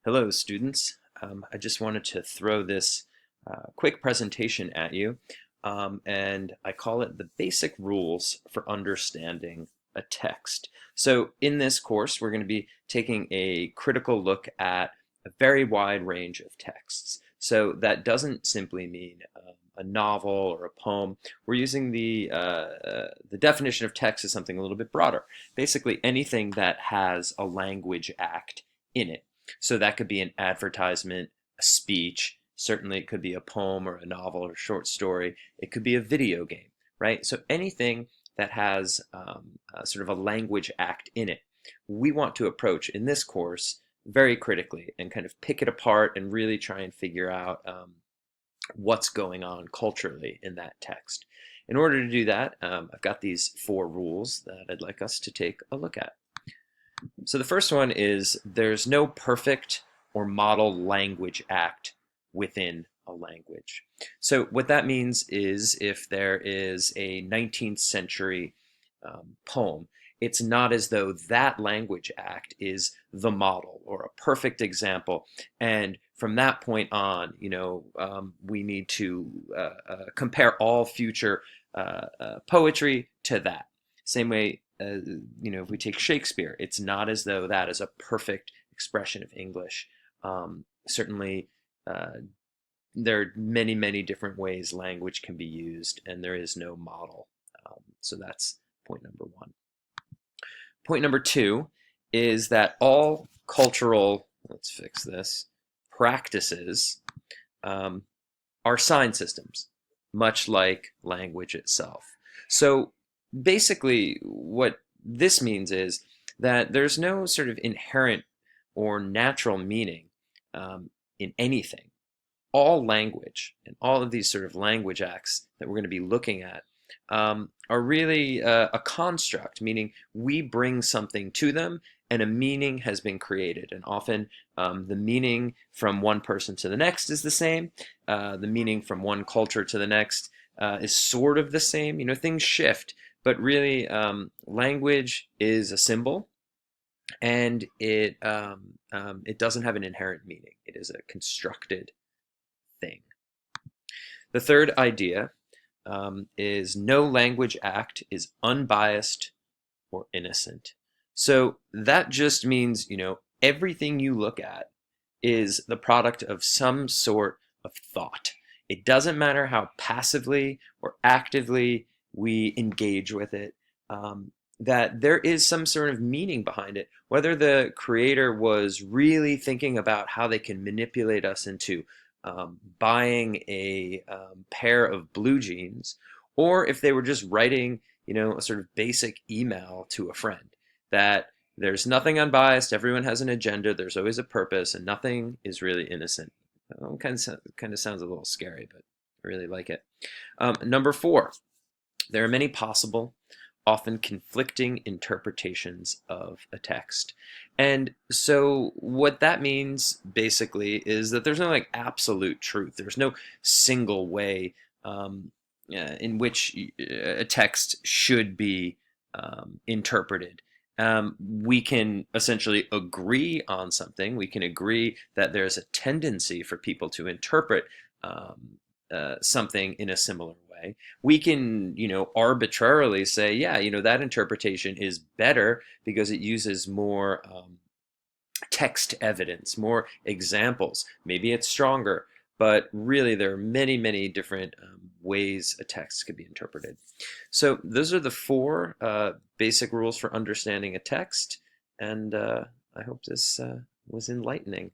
Hello, students. I just wanted to throw this quick presentation at you, and I call it the basic rules for understanding a text. So in this course, we're going to be taking a critical look at a very wide range of texts. So that doesn't simply mean a novel or a poem. We're using the definition of text as something a little bit broader. Basically, anything that has a language act in it. So that could be an advertisement, a speech. Certainly, it could be a poem or a novel or a short story. It could be a video game, right? So anything that has sort of a language act in it, we want to approach in this course very critically and kind of pick it apart and really try and figure out what's going on culturally in that text. In order to do that, I've got these 4 rules that I'd like us to take a look at. So the first one is there's no perfect or model language act within a language. So what that means is if there is a 19th century poem, it's not as though that language act is the model or a perfect example. And from that point on, we need to compare all future poetry to that. Same way, if we take Shakespeare, it's not as though that is a perfect expression of English. Certainly, there are many, many different ways language can be used, and there is no model. So that's point number 1. Point number 2 is that all cultural, let's fix this, practices are sign systems, much like language itself. So basically, what this means is that there's no sort of inherent or natural meaning in anything. All language and all of these sort of language acts that we're going to be looking at are really a construct, meaning we bring something to them and a meaning has been created. And often the meaning from one person to the next is the same. The meaning from one culture to the next is sort of the same. Things shift, but really language is a symbol and it doesn't have an inherent meaning. It is a constructed thing. The third idea is no language act is unbiased or innocent. So that just means, everything you look at is the product of some sort of thought. It doesn't matter how passively or actively we engage with it, that there is some sort of meaning behind it, whether the creator was really thinking about how they can manipulate us into buying a pair of blue jeans, or if they were just writing, a sort of basic email to a friend that there's nothing unbiased, everyone has an agenda, there's always a purpose, and nothing is really innocent. Kind of sounds a little scary, but I really like it. Number 4, there are many possible, often conflicting interpretations of a text. And so what that means basically is that there's no absolute truth. There's no single way in which a text should be interpreted. We can essentially agree on something. We can agree that there's a tendency for people to interpret something in a similar way. We can, arbitrarily say, yeah, that interpretation is better because it uses more text evidence, more examples. Maybe it's stronger, but really there are many, many different ways a text could be interpreted. So those are the 4 basic rules for understanding a text, and I hope this was enlightening.